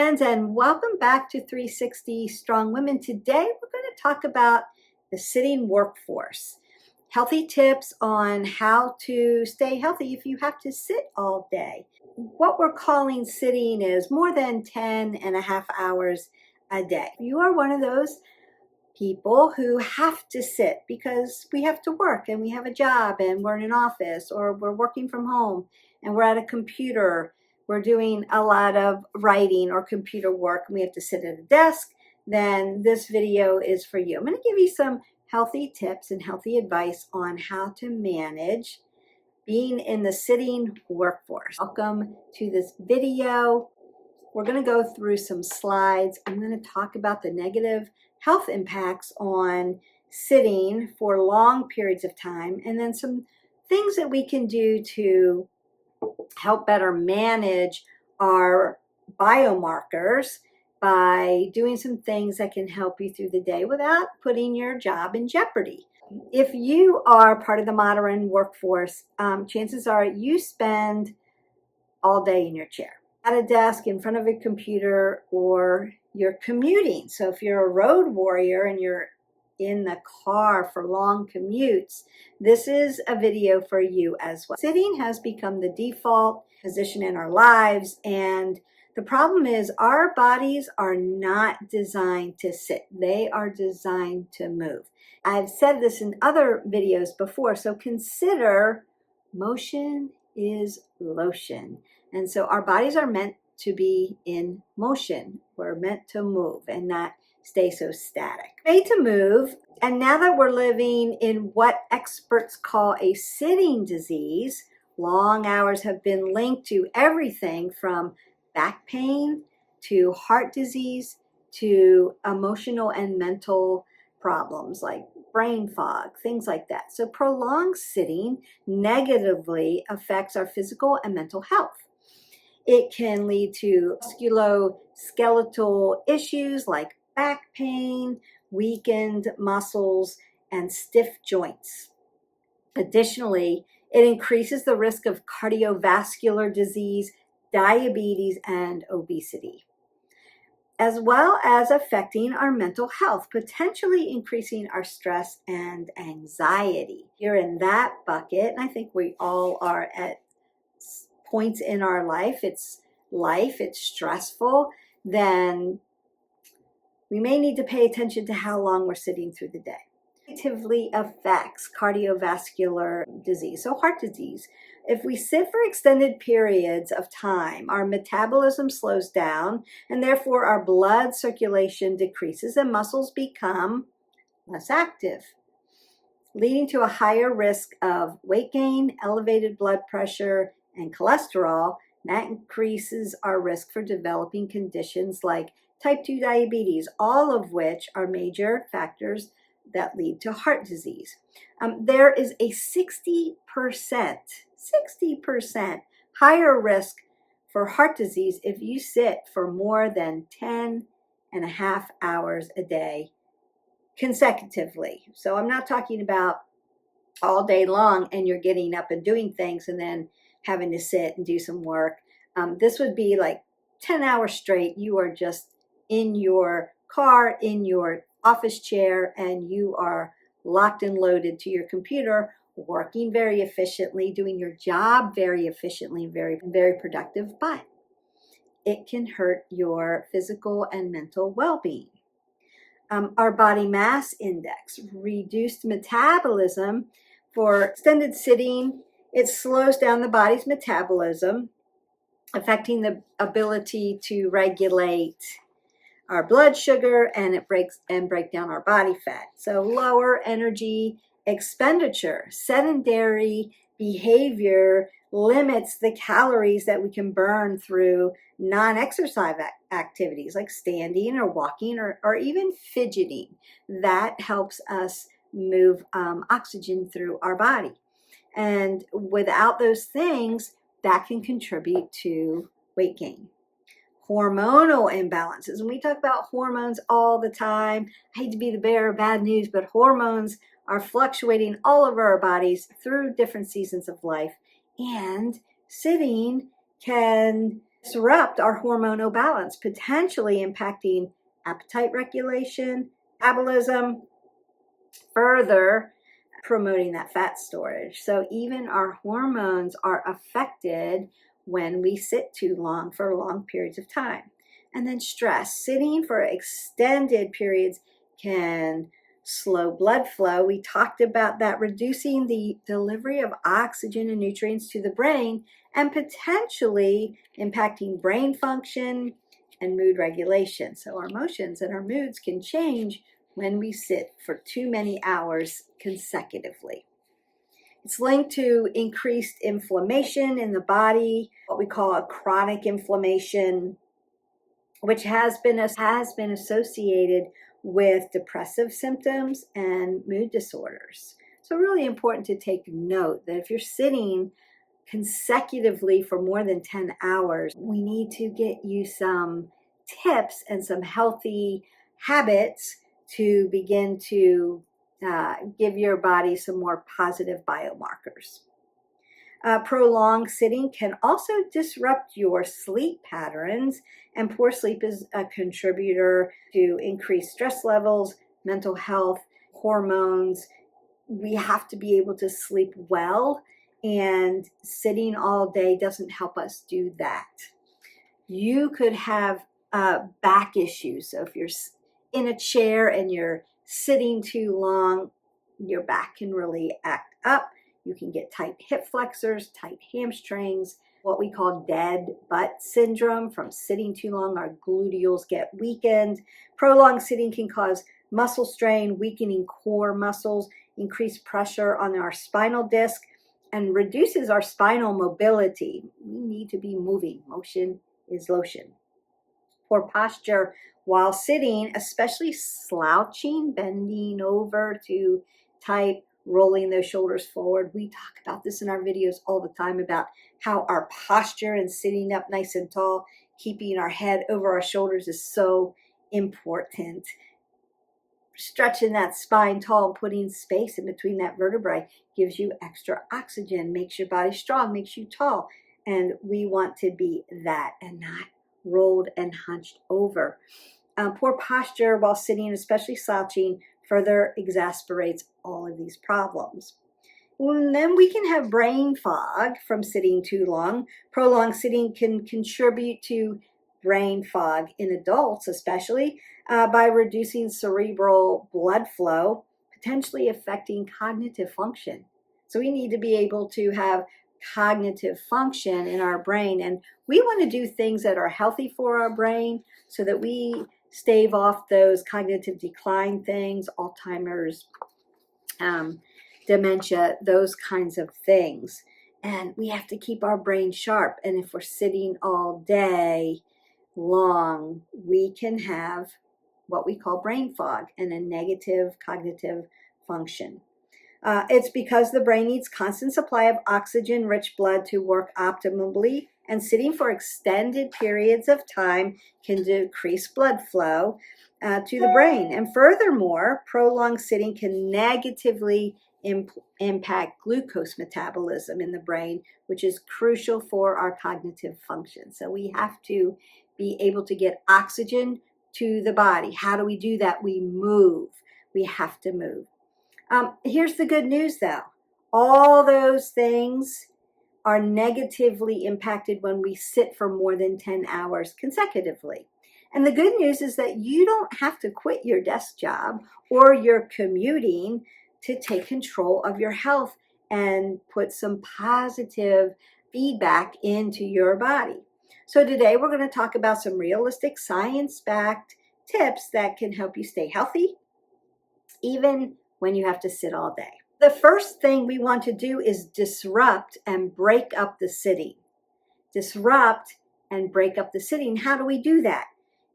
friends, and welcome back to 360 Strong Women. Today we're going to talk about the sitting workforce. Healthy tips on how to stay healthy if you have to sit all day. What we're calling sitting is more than 10.5 hours a day. You are one of those people who have to sit because we have to work and we have a job and we're in an office, or we're working from home and we're at a computer. We're doing a lot of writing or computer work and we have to sit at a desk. Then this video is for you. I'm going to give you some healthy tips and healthy advice on how to manage being in the sitting workforce. Welcome to this video. We're going to go through some slides. I'm going to talk about the negative health impacts on sitting for long periods of time, and then some things that we can do to help better manage our biomarkers by doing some things that can help you through the day without putting your job in jeopardy. If you are part of the modern workforce, chances are you spend all day in your chair, at a desk, in front of a computer, or you're commuting. So if you're a road warrior and you're in the car for long commutes, this is a video for you as well. Sitting has become the default position in our lives, and the problem is our bodies are not designed to sit. They are designed to move. I've said this in other videos before, so consider motion is lotion. And so our bodies are meant to be in motion. We're meant to move and not stay so static. Made to move. And now that we're living in what experts call a sitting disease, long hours have been linked to everything from back pain to heart disease to emotional and mental problems like brain fog, things like that. So prolonged sitting negatively affects our physical and mental health. It can lead to musculoskeletal issues like back pain, weakened muscles, and stiff joints. Additionally, it increases the risk of cardiovascular disease, diabetes, and obesity, as well as affecting our mental health, potentially increasing our stress and anxiety. You're in that bucket, and I think we all are at points in our life. It's stressful. Then we may need to pay attention to how long we're sitting through the day. Negatively affects cardiovascular disease, so heart disease. If we sit for extended periods of time, our metabolism slows down, and therefore our blood circulation decreases and muscles become less active, leading to a higher risk of weight gain, elevated blood pressure, and cholesterol. That increases our risk for developing conditions like type 2 diabetes, all of which are major factors that lead to heart disease. There is a 60% higher risk for heart disease if you sit for more than 10.5 hours a day consecutively. So I'm not talking about all day long and you're getting up and doing things and then having to sit and do some work. This would be like 10 hours straight. You are just in your car, in your office chair, and you are locked and loaded to your computer, working very efficiently, doing your job very efficiently, very, very productive, but it can hurt your physical and mental well-being. Our body mass index, reduced metabolism for extended sitting. It slows down the body's metabolism, affecting the ability to regulate our blood sugar, and it break down our body fat. So lower energy expenditure. Sedentary behavior limits the calories that we can burn through non-exercise activities like standing or walking or even fidgeting. That helps us move oxygen through our body. And without those things, that can contribute to weight gain. Hormonal imbalances. And we talk about hormones all the time. I hate to be the bearer of bad news, but hormones are fluctuating all over our bodies through different seasons of life. And sitting can disrupt our hormonal balance, potentially impacting appetite regulation, metabolism, further promoting that fat storage. So even our hormones are affected when we sit too long for long periods of time. And then stress, sitting for extended periods can slow blood flow. We talked about that, reducing the delivery of oxygen and nutrients to the brain and potentially impacting brain function and mood regulation. So our emotions and our moods can change when we sit for too many hours consecutively. It's linked to increased inflammation in the body, what we call a chronic inflammation, which has been associated with depressive symptoms and mood disorders. So really important to take note that if you're sitting consecutively for more than 10 hours, we need to get you some tips and some healthy habits to begin to give your body some more positive biomarkers. Prolonged sitting can also disrupt your sleep patterns, and poor sleep is a contributor to increased stress levels, mental health, hormones. We have to be able to sleep well, and sitting all day doesn't help us do that. You could have back issues. So if you're in a chair and you're sitting too long, your back can really act up. You can get tight hip flexors, tight hamstrings, what we call dead butt syndrome from sitting too long. Our gluteals get weakened. Prolonged sitting can cause muscle strain, weakening core muscles, increased pressure on our spinal disc, and reduces our spinal mobility. We need to be moving. Motion is lotion. Poor posture while sitting, especially slouching, bending over to type, rolling those shoulders forward. We talk about this in our videos all the time about how our posture and sitting up nice and tall, keeping our head over our shoulders is so important. Stretching that spine tall, putting space in between that vertebrae gives you extra oxygen, makes your body strong, makes you tall. And we want to be that and not rolled and hunched over. Poor posture while sitting, especially slouching, further exacerbates all of these problems. And then we can have brain fog from sitting too long. Prolonged sitting can contribute to brain fog in adults, especially by reducing cerebral blood flow, potentially affecting cognitive function. So we need to be able to have cognitive function in our brain, and we want to do things that are healthy for our brain so that we stave off those cognitive decline things, Alzheimer's, dementia, those kinds of things. And we have to keep our brain sharp. And if we're sitting all day long, we can have what we call brain fog and a negative cognitive function. It's because the brain needs constant supply of oxygen-rich blood to work optimally, and sitting for extended periods of time can decrease blood flow to the brain. And furthermore, prolonged sitting can negatively impact glucose metabolism in the brain, which is crucial for our cognitive function. So we have to be able to get oxygen to the body. How do we do that? We move. We have to move. Here's the good news, though. All those things are negatively impacted when we sit for more than 10 hours consecutively. And the good news is that you don't have to quit your desk job or your commuting to take control of your health and put some positive feedback into your body. So today we're going to talk about some realistic science-backed tips that can help you stay healthy, even when you have to sit all day. The first thing we want to do is disrupt and break up the sitting. Disrupt and break up the sitting. How do we do that?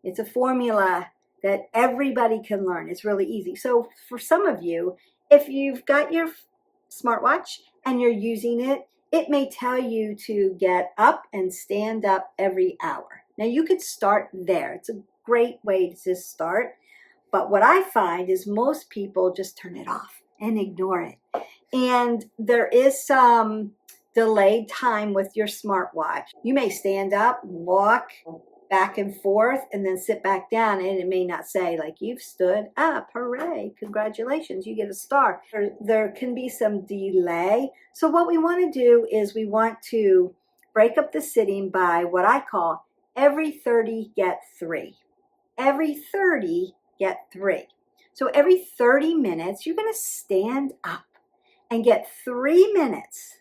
It's a formula that everybody can learn. It's really easy. So for some of you, if you've got your smartwatch and you're using it, it may tell you to get up and stand up every hour. Now you could start there. It's a great way to start. But what I find is most people just turn it off and ignore it. And there is some delayed time with your smartwatch. You may stand up, walk back and forth, and then sit back down, and it may not say like, you've stood up, hooray, congratulations, you get a star. There can be some delay. So what we want to do is we want to break up the sitting by what I call every 30 get 3. Every 30 get 3. So every 30 minutes, you're going to stand up and get 3 minutes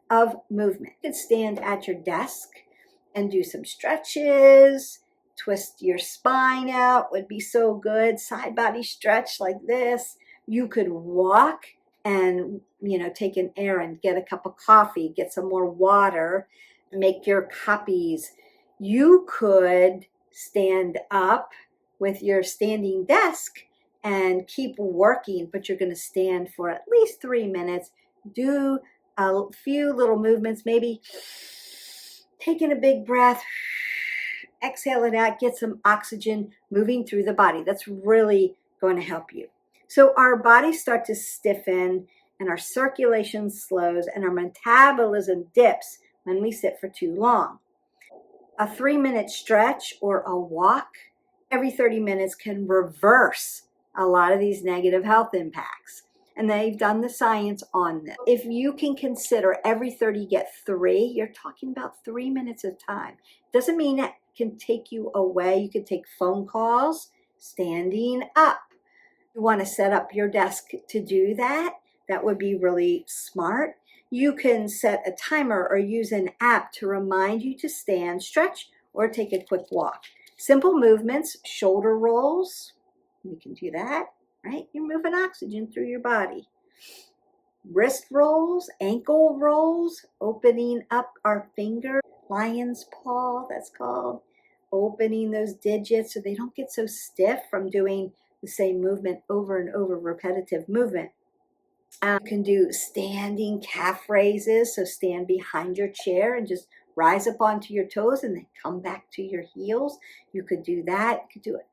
of movement. You could stand at your desk and do some stretches, twist your spine out would be so good, side body stretch like this. You could walk and, take an errand, get a cup of coffee, get some more water, make your copies. You could stand up with your standing desk and keep working, but you're going to stand for at least 3 minutes. Do a few little movements, maybe taking a big breath, exhale it out, get some oxygen moving through the body. That's really going to help you. So our bodies start to stiffen and our circulation slows and our metabolism dips when we sit for too long. A 3-minute stretch or a walk every 30 minutes can reverse a lot of these negative health impacts. And they've done the science on this. If you can consider every 30 get 3, you're talking about 3 minutes of time. Doesn't mean it can take you away. You could take phone calls, standing up. You want to set up your desk to do that. That would be really smart. You can set a timer or use an app to remind you to stand, stretch, or take a quick walk. Simple movements, shoulder rolls. You can do that. Right? You're moving oxygen through your body. Wrist rolls, ankle rolls, opening up our finger, lion's paw, that's called. Opening those digits so they don't get so stiff from doing the same movement over and over, repetitive movement. You can do standing calf raises, so stand behind your chair and just rise up onto your toes and then come back to your heels. You could do that. You could do a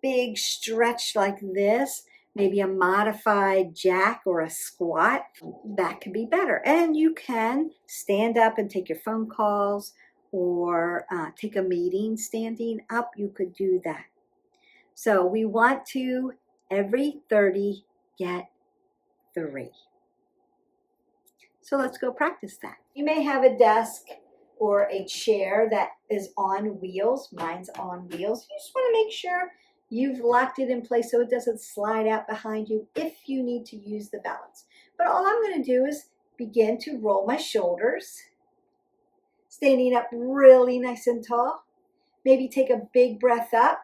big stretch like this. Maybe a modified jack or a squat, that could be better. And you can stand up and take your phone calls or take a meeting standing up. You could do that. So we want to, every 30, get 3. So let's go practice that. You may have a desk or a chair that is on wheels. Mine's on wheels. You just want to make sure you've locked it in place so it doesn't slide out behind you if you need to use the balance. But all I'm going to do is begin to roll my shoulders, standing up really nice and tall. Maybe take a big breath up.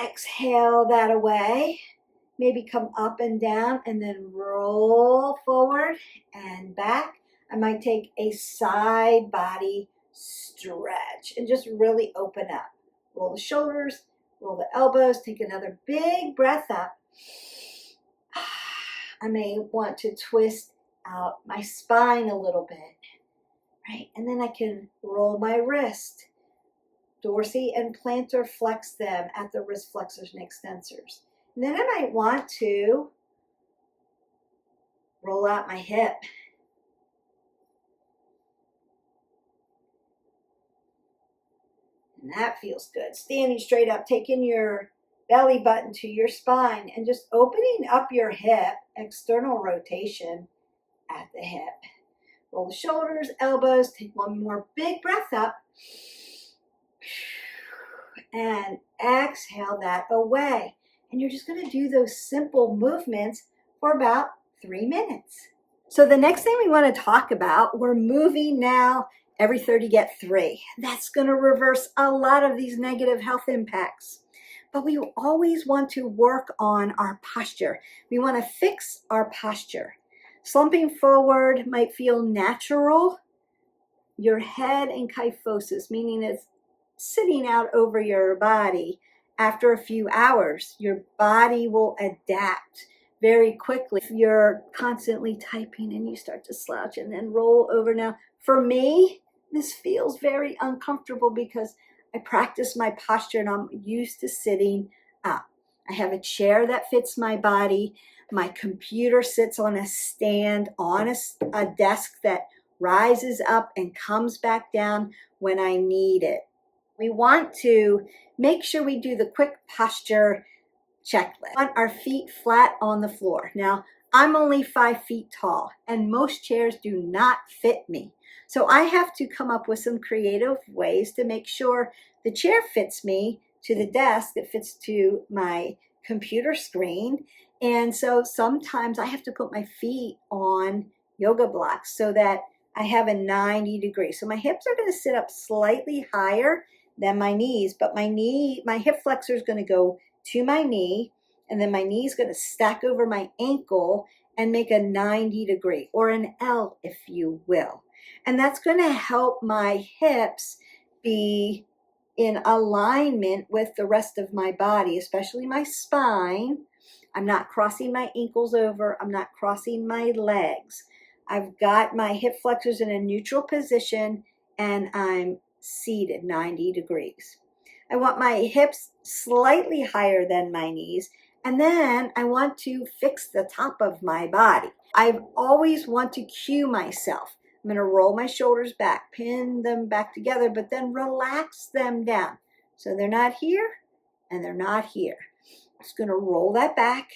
Exhale that away. Maybe come up and down and then roll forward and back. I might take a side body stretch and just really open up. Roll the shoulders. Roll the elbows, take another big breath up. I may want to twist out my spine a little bit, right? And then I can roll my wrist. Dorsi and plantar flex them at the wrist flexors and extensors. And then I might want to roll out my hip. And that feels good. Standing straight up, taking your belly button to your spine and just opening up your hip, external rotation at the hip. Roll the shoulders, elbows, take one more big breath up and exhale that away. And you're just going to do those simple movements for about 3 minutes. So the next thing we want to talk about, we're moving now every 30 get 3. That's going to reverse a lot of these negative health impacts. But we always want to work on our posture. We want to fix our posture. Slumping forward might feel natural. Your head in kyphosis, meaning it's sitting out over your body. After a few hours, your body will adapt very quickly. If you're constantly typing and you start to slouch and then roll over. Now, for me, this feels very uncomfortable because I practice my posture and I'm used to sitting up. I have a chair that fits my body. My computer sits on a stand on a desk that rises up and comes back down when I need it. We want to make sure we do the quick posture checklist. We want our feet flat on the floor. Now, I'm only 5 feet tall, and most chairs do not fit me. So I have to come up with some creative ways to make sure the chair fits me to the desk, that fits to my computer screen. And so sometimes I have to put my feet on yoga blocks so that I have a 90 degree. So my hips are going to sit up slightly higher than my knees, but my hip flexor is going to go to my knee, and then my knee is going to stack over my ankle and make a 90 degree, or an L, if you will. And that's going to help my hips be in alignment with the rest of my body, especially my spine. I'm not crossing my ankles over. I'm not crossing my legs. I've got my hip flexors in a neutral position, and I'm seated 90 degrees. I want my hips slightly higher than my knees, and then I want to fix the top of my body. I always want to cue myself. I'm going to roll my shoulders back, pin them back together, but then relax them down. So they're not here and they're not here. I'm just going to roll that back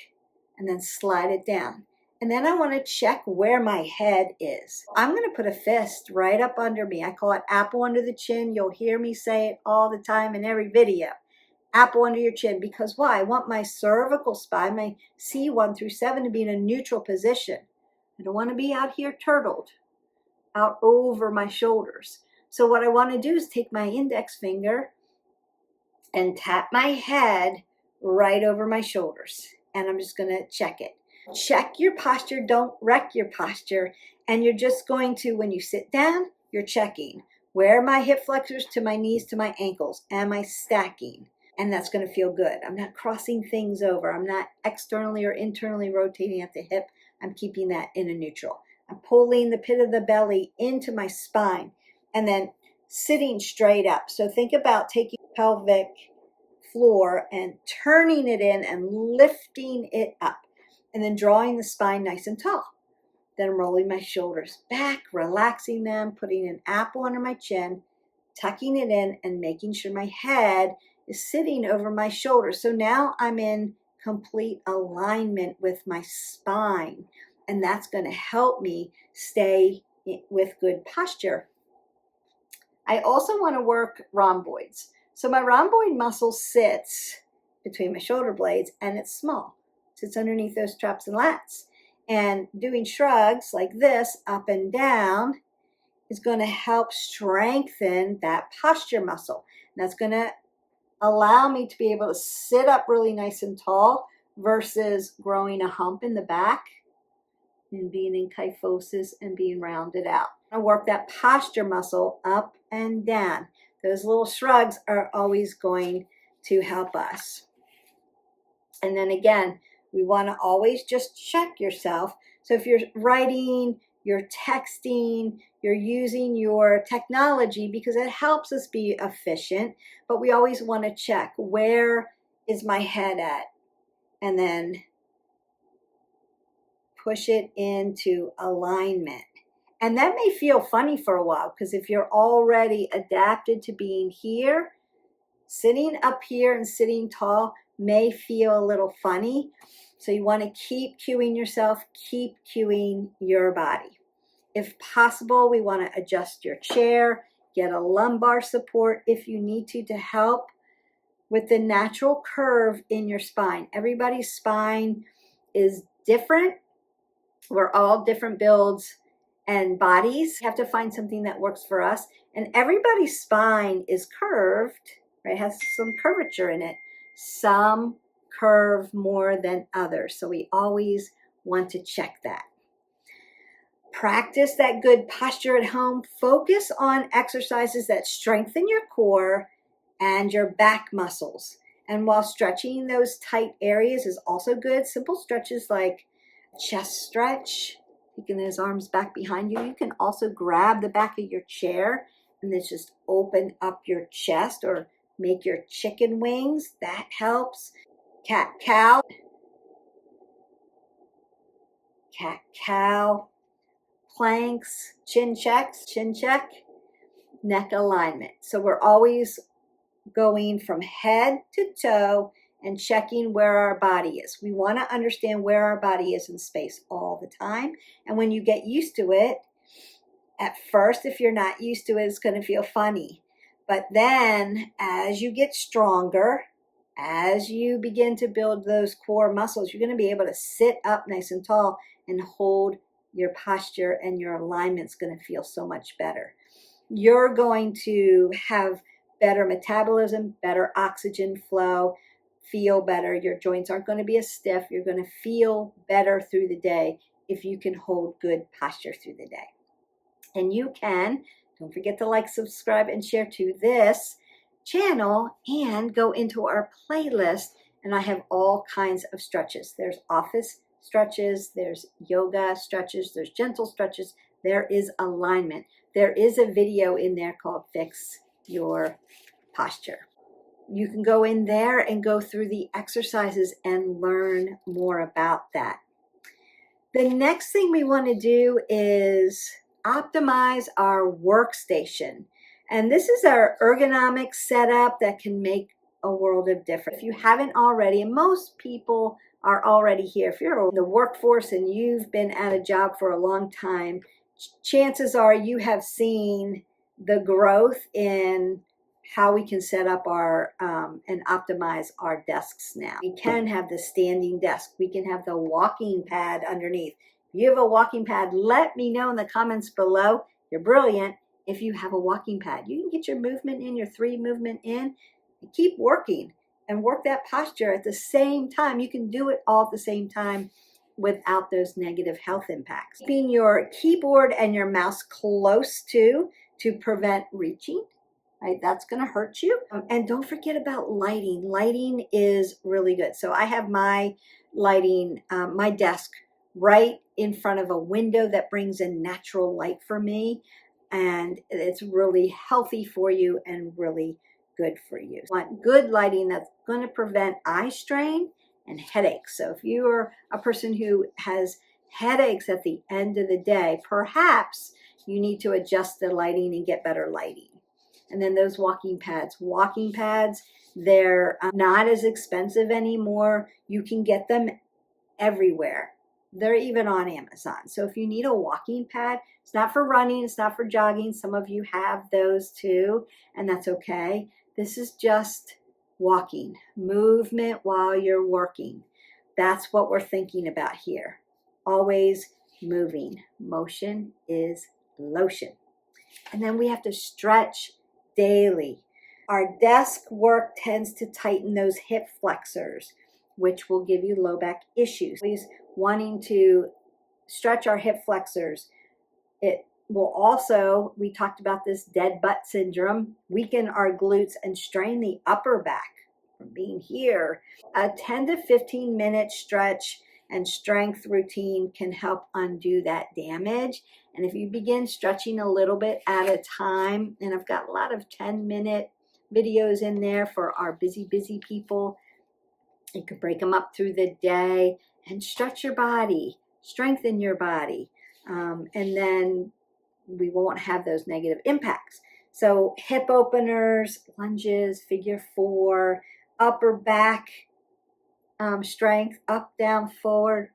and then slide it down. And then I want to check where my head is. I'm going to put a fist right up under me. I call it apple under the chin. You'll hear me say it all the time in every video. Apple under your chin. Because why? I want my cervical spine, my C1 through 7, to be in a neutral position. I don't want to be out here turtled, out over my shoulders. So what I want to do is take my index finger and tap my head right over my shoulders. And I'm just going to check it. Check your posture, don't wreck your posture. And you're just going to, when you sit down, you're checking. Where are my hip flexors to my knees to my ankles? Am I stacking? And that's going to feel good. I'm not crossing things over. I'm not externally or internally rotating at the hip. I'm keeping that in a neutral. I'm pulling the pit of the belly into my spine and then sitting straight up. So think about taking pelvic floor and turning it in and lifting it up. And then drawing the spine nice and tall. Then I'm rolling my shoulders back, relaxing them, putting an apple under my chin, tucking it in, and making sure my head is sitting over my shoulders. So now I'm in complete alignment with my spine. And that's going to help me stay with good posture. I also want to work rhomboids. So my rhomboid muscle sits between my shoulder blades, and it's small. Sits underneath those traps and lats. And doing shrugs like this up and down is going to help strengthen that posture muscle. And that's going to allow me to be able to sit up really nice and tall versus growing a hump in the back and being in kyphosis and being rounded out. I work that posture muscle up and down. Those little shrugs are always going to help us. And then again, we want to always just check yourself. So if you're writing, you're texting, you're using your technology, because it helps us be efficient, but we always want to check, where is my head at? And then push it into alignment. And that may feel funny for a while, because if you're already adapted to being here, sitting up here and sitting tall may feel a little funny. So you want to keep cueing yourself, keep cueing your body. If possible, we want to adjust your chair, get a lumbar support if you need to help with the natural curve in your spine. Everybody's spine is different. We're all different builds and bodies. We have to find something that works for us. And everybody's spine is curved, right? It has some curvature in it. Some curve more than others. So we always want to check that. Practice that good posture at home. Focus on exercises that strengthen your core and your back muscles. And while stretching those tight areas is also good, simple stretches like chest stretch, taking those arms back behind you. You can also grab the back of your chair and then just open up your chest, or make your chicken wings. That helps. cat-cow, cat-cow, planks, chin check, neck alignment. So we're always going from head to toe and checking where our body is. We want to understand where our body is in space all the time. And when you get used to it, at first, if you're not used to it, it's going to feel funny. But then as you get stronger, as you begin to build those core muscles, you're going to be able to sit up nice and tall and hold your posture, and your alignment's going to feel so much better. You're going to have better metabolism, better oxygen flow, feel better. Your joints aren't going to be as stiff. You're going to feel better through the day if you can hold good posture through the day. And you can, don't forget to like, subscribe, and share to this channel, and go into our playlist, and I have all kinds of stretches. There's office stretches, there's yoga stretches, there's gentle stretches, there is alignment. There is a video in there called Fix Your Posture. You can go in there and go through the exercises and learn more about that. The next thing we want to do is optimize our workstation. And this is our ergonomic setup that can make a world of difference. If you haven't already, and most people are already here, if you're in the workforce and you've been at a job for a long time, chances are you have seen the growth in how we can set up our and optimize our desks now. We can have the standing desk. We can have the walking pad underneath. If you have a walking pad, let me know in the comments below. You're brilliant if you have a walking pad. You can get your movement in, your 3 movement in, and keep working and work that posture at the same time. You can do it all at the same time without those negative health impacts. Keeping your keyboard and your mouse close to prevent reaching. Right, that's going to hurt you. And don't forget about lighting. Lighting is really good. So I have my lighting, my desk right in front of a window that brings in natural light for me. And it's really healthy for you and really good for you. You want good lighting that's going to prevent eye strain and headaches. So if you are a person who has headaches at the end of the day, perhaps you need to adjust the lighting and get better lighting. And then those walking pads. Walking pads, they're not as expensive anymore. You can get them everywhere. They're even on Amazon. So if you need a walking pad, it's not for running, it's not for jogging. Some of you have those too, and that's okay. This is just walking, movement while you're working. That's what we're thinking about here. Always moving. Motion is lotion. And then we have to stretch daily. Our desk work tends to tighten those hip flexors, which will give you low back issues. Always wanting to stretch our hip flexors. It will also, we talked about this dead butt syndrome, weaken our glutes and strain the upper back from being here. A 10 to 15 minute stretch and strength routine can help undo that damage. And if you begin stretching a little bit at a time, and I've got a lot of 10-minute videos in there for our busy people, you could break them up through the day and stretch your body, strengthen your body, and then we won't have those negative impacts. So hip openers, lunges, figure 4, upper back strength, up, down, forward,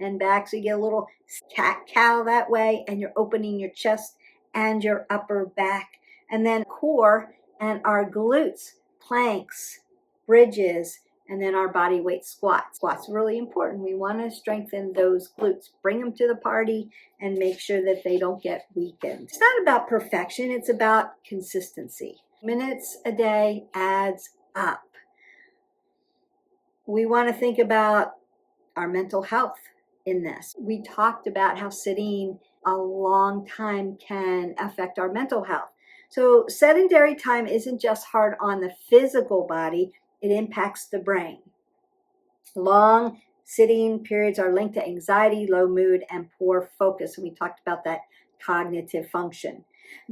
and back. So you get a little cat-cow that way, and you're opening your chest and your upper back. And then core and our glutes, planks, bridges, and then our body weight squats. Squats are really important. We want to strengthen those glutes. Bring them to the party and make sure that they don't get weakened. It's not about perfection. It's about consistency. Minutes a day adds up. We want to think about our mental health in this. We talked about how sitting a long time can affect our mental health. So sedentary time isn't just hard on the physical body, it impacts the brain. Long sitting periods are linked to anxiety, low mood, and poor focus. And we talked about that cognitive function.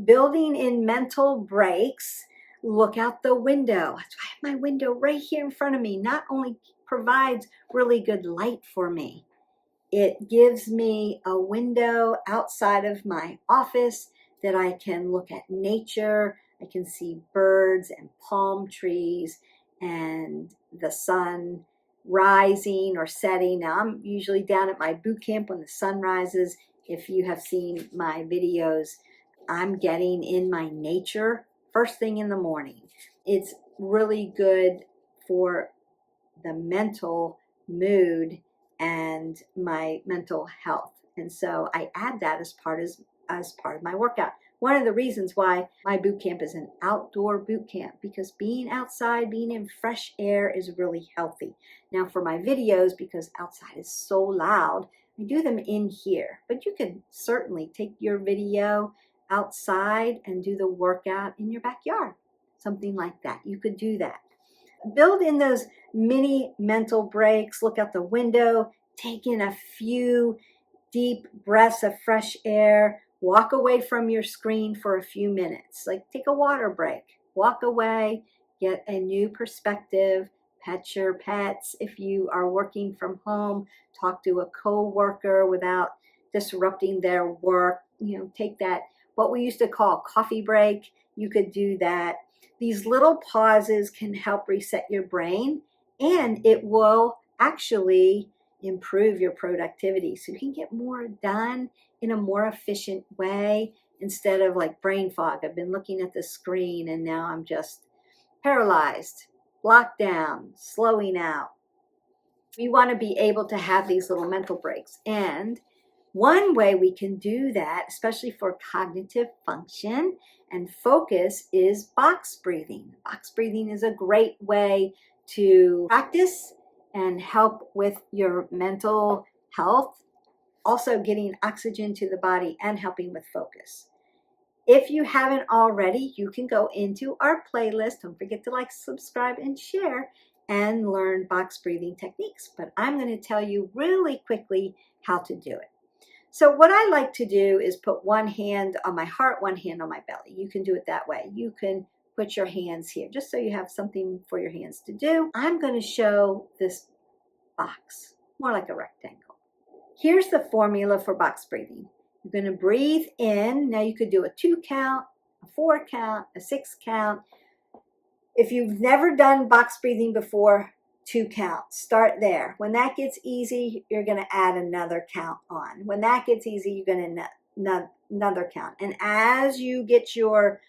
Building in mental breaks look out the window. That's why I have my window right here in front of me. Not only provides really good light for me, it gives me a window outside of my office that I can look at nature. I can see birds and palm trees and the sun rising or setting. Now, I'm usually down at my boot camp when the sun rises. If you have seen my videos, I'm getting in my nature first thing in the morning. It's really good for the mental mood and my mental health. And so I add that as part of my workout. One of the reasons why my boot camp is an outdoor boot camp, because being outside, being in fresh air is really healthy. Now for my videos, because outside is so loud, I do them in here. But you can certainly take your video outside and do the workout in your backyard. Something like that. You could do that. Build in those mini mental breaks. Look out the window, take in a few deep breaths of fresh air, walk away from your screen for a few minutes. Like take a water break, walk away, get a new perspective, pet your pets. If you are working from home, talk to a co-worker without disrupting their work. Take that, what we used to call coffee break. You could do that. These little pauses can help reset your brain, and it will actually improve your productivity. So you can get more done in a more efficient way instead of like brain fog. I've been looking at the screen and now I'm just paralyzed, locked down, slowing out. We want to be able to have these little mental breaks. And one way we can do that, especially for cognitive function and focus, is box breathing. Box breathing is a great way to practice and help with your mental health, also getting oxygen to the body and helping with focus. If you haven't already, you can go into our playlist. Don't forget to like, subscribe, and share and learn box breathing techniques. But I'm going to tell you really quickly how to do it. So what I like to do is put one hand on my heart, one hand on my belly. You can do it that way. You can put your hands here just so you have something for your hands to do. I'm going to show this box, more like a rectangle. Here's the formula for box breathing. You're going to breathe in. Now you could do a 2 count, a 4 count, a 6 count. If you've never done box breathing before, 2 counts. Start there. When that gets easy, you're going to add another count on. When that gets easy, you're going to another count. And as you get your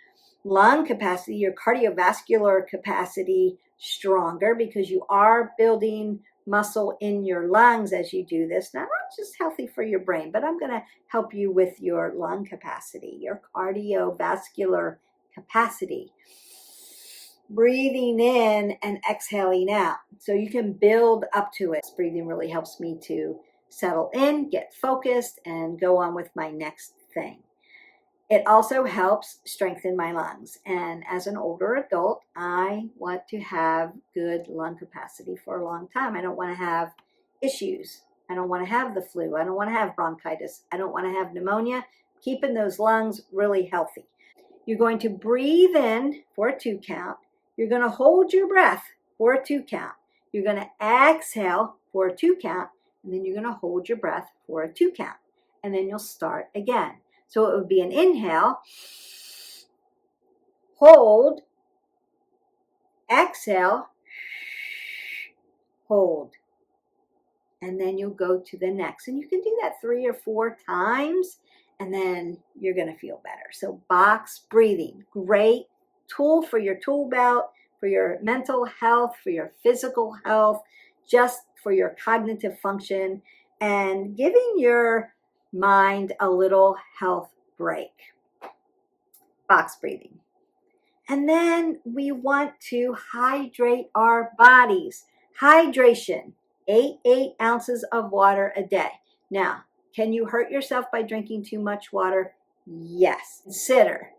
lung capacity, your cardiovascular capacity stronger, because you are building muscle in your lungs as you do this. Now, not just healthy for your brain, but I'm going to help you with your lung capacity, your cardiovascular capacity. Breathing in and exhaling out. So you can build up to it. Breathing really helps me to settle in, get focused, and go on with my next thing. It also helps strengthen my lungs. And as an older adult, I want to have good lung capacity for a long time. I don't want to have issues. I don't want to have the flu. I don't want to have bronchitis. I don't want to have pneumonia. Keeping those lungs really healthy. You're going to breathe in for a 2 count. You're going to hold your breath for a 2 count. You're going to exhale for a 2 count, and then you're going to hold your breath for a 2 count. And then you'll start again. So it would be an inhale, hold, exhale, hold. And then you'll go to the next. And you can do that 3 or 4 times, and then you're going to feel better. So box breathing, great tool for your tool belt, for your mental health, for your physical health, just for your cognitive function, and giving your mind a little health break. Box breathing. And then we want to hydrate our bodies. Hydration, 8 ounces of water a day. Now, can you hurt yourself by drinking too much water? Yes. Consider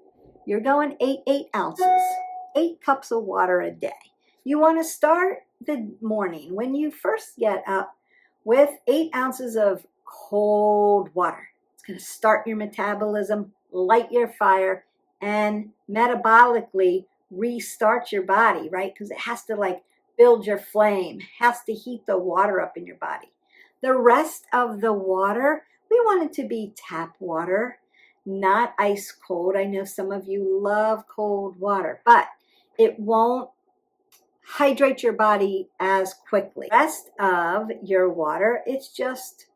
you're going 8 ounces, 8 cups of water a day. You want to start the morning when you first get up with 8 ounces of cold water. It's going to start your metabolism, light your fire, and metabolically restart your body, right? Because it has to like build your flame, has to heat the water up in your body. The rest of the water, we want it to be tap water, not ice cold. I know some of you love cold water, but it won't hydrate your body as quickly. The rest of your water, it's just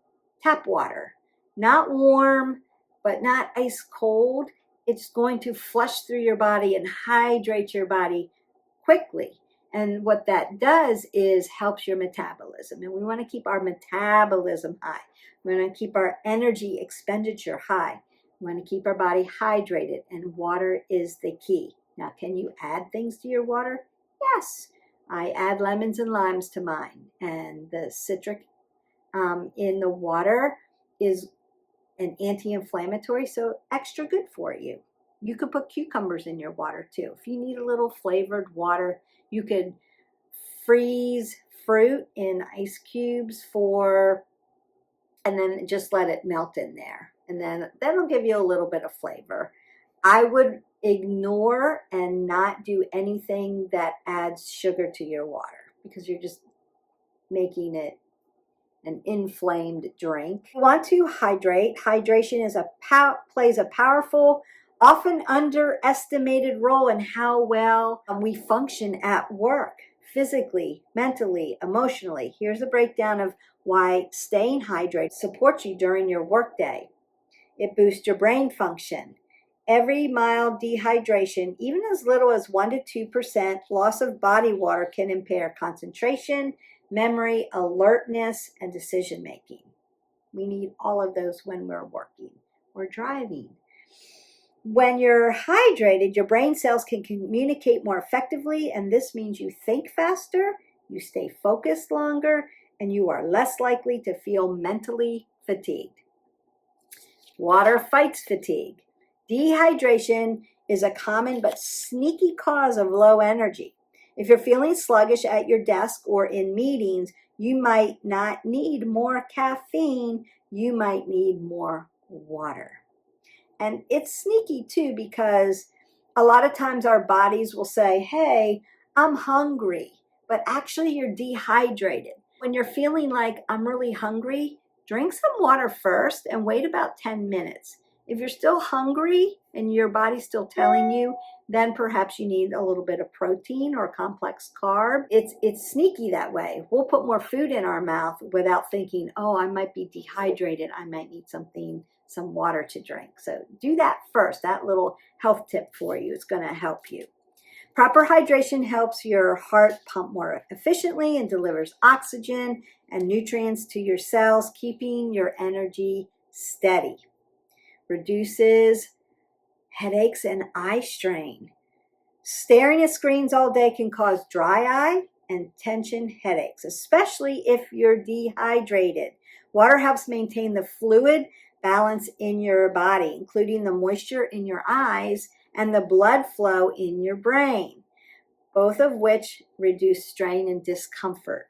tap water, not warm, but not ice cold. It's going to flush through your body and hydrate your body quickly. And what that does is helps your metabolism. And we want to keep our metabolism high. We want to keep our energy expenditure high. We want to keep our body hydrated, and water is the key. Now, can you add things to your water? Yes. I add lemons and limes to mine, and the citric in the water is an anti-inflammatory, so extra good for you. You could put cucumbers in your water too. If you need a little flavored water, you could freeze fruit in ice cubes and then just let it melt in there. And then that'll give you a little bit of flavor. I would ignore and not do anything that adds sugar to your water, because you're just making it an inflamed drink. You want to hydrate. Hydration plays a powerful, often underestimated role in how well we function at work, physically, mentally, emotionally. Here's a breakdown of why staying hydrated supports you during your workday. It boosts your brain function. Every mild dehydration, even as little as 1 to 2% loss of body water, can impair concentration, memory, alertness, and decision making. We need all of those when we're working or driving. When you're hydrated, your brain cells can communicate more effectively, and this means you think faster, you stay focused longer, and you are less likely to feel mentally fatigued. Water fights fatigue. Dehydration is a common but sneaky cause of low energy. If you're feeling sluggish at your desk or in meetings, you might not need more caffeine, you might need more water. And it's sneaky too, because a lot of times our bodies will say, hey, I'm hungry, but actually you're dehydrated. When you're feeling like I'm really hungry, drink some water first and wait about 10 minutes. If you're still hungry and your body's still telling you, then perhaps you need a little bit of protein or complex carb. It's sneaky that way. We'll put more food in our mouth without thinking, oh, I might be dehydrated. I might need some water to drink. So do that first. That little health tip for you is going to help you. Proper hydration helps your heart pump more efficiently and delivers oxygen and nutrients to your cells, keeping your energy steady. Reduces headaches and eye strain. Staring at screens all day can cause dry eye and tension headaches, especially if you're dehydrated. Water helps maintain the fluid balance in your body, including the moisture in your eyes and the blood flow in your brain, both of which reduce strain and discomfort.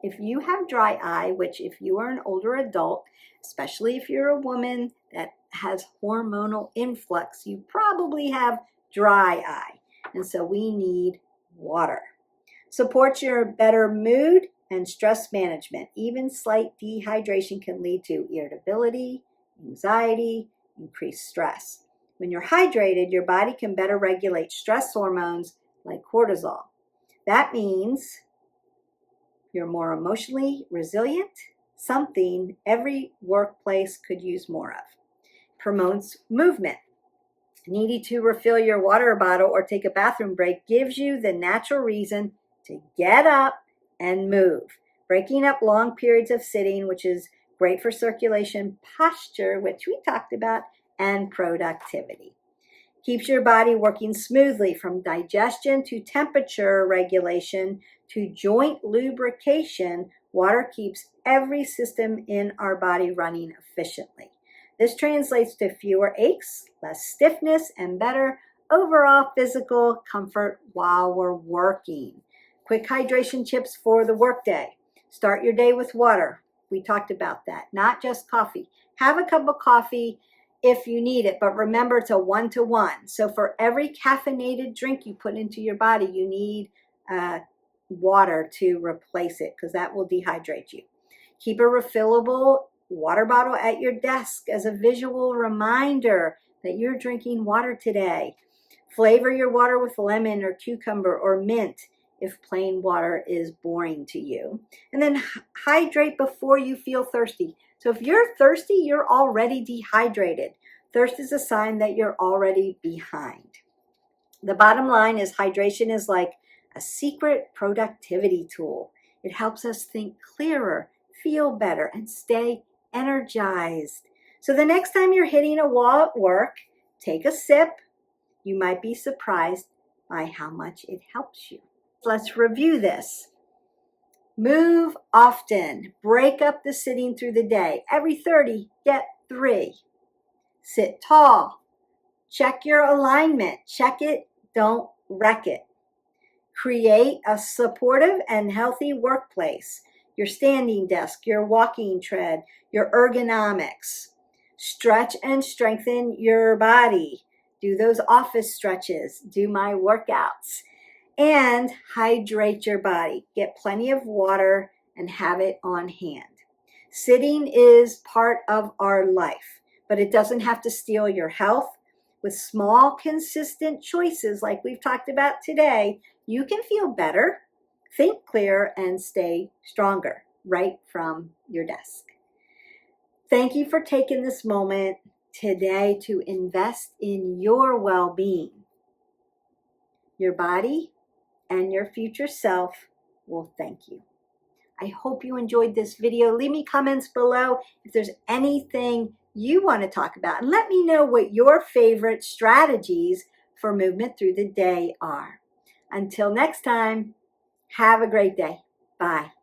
If you have dry eye, which if you are an older adult, especially if you're a woman that has hormonal influx, you probably have dry eye. And so we need water. Supports your better mood and stress management. Even slight dehydration can lead to irritability, anxiety, increased stress. When you're hydrated, your body can better regulate stress hormones like cortisol. That means you're more emotionally resilient, something every workplace could use more of. Promotes movement. Needing to refill your water bottle or take a bathroom break gives you the natural reason to get up and move. Breaking up long periods of sitting, which is great for circulation, posture, which we talked about, and productivity. Keeps your body working smoothly, from digestion to temperature regulation to joint lubrication. Water keeps every system in our body running efficiently. This translates to fewer aches, less stiffness, and better overall physical comfort while we're working. Quick hydration tips for the workday. Start your day with water. We talked about that. Not just coffee. Have a cup of coffee if you need it, but remember it's a 1-to-1. So for every caffeinated drink you put into your body, you need water to replace it because that will dehydrate you. Keep a refillable water bottle at your desk as a visual reminder that you're drinking water today. Flavor your water with lemon or cucumber or mint if plain water is boring to you. And then hydrate before you feel thirsty. So if you're thirsty, you're already dehydrated. Thirst is a sign that you're already behind. The bottom line is hydration is like a secret productivity tool. It helps us think clearer, feel better, and stay energized. So the next time you're hitting a wall at work, take a sip. You might be surprised by how much it helps you. Let's review this. Move often. Break up the sitting through the day. Every 30, get 3. Sit tall. Check your alignment. Check it, don't wreck it. Create a supportive and healthy workplace. Your standing desk, your walking tread, your ergonomics. Stretch and strengthen your body. Do those office stretches. Do my workouts. And hydrate your body. Get plenty of water and have it on hand. Sitting is part of our life, but it doesn't have to steal your health. With small, consistent choices like we've talked about today, you can feel better, think clearer, and stay stronger right from your desk. Thank you for taking this moment today to invest in your well-being. Your body and your future self will thank you. I hope you enjoyed this video. Leave me comments below if there's anything you want to talk about, and let me know what your favorite strategies for movement through the day are. Until next time, have a great day. Bye.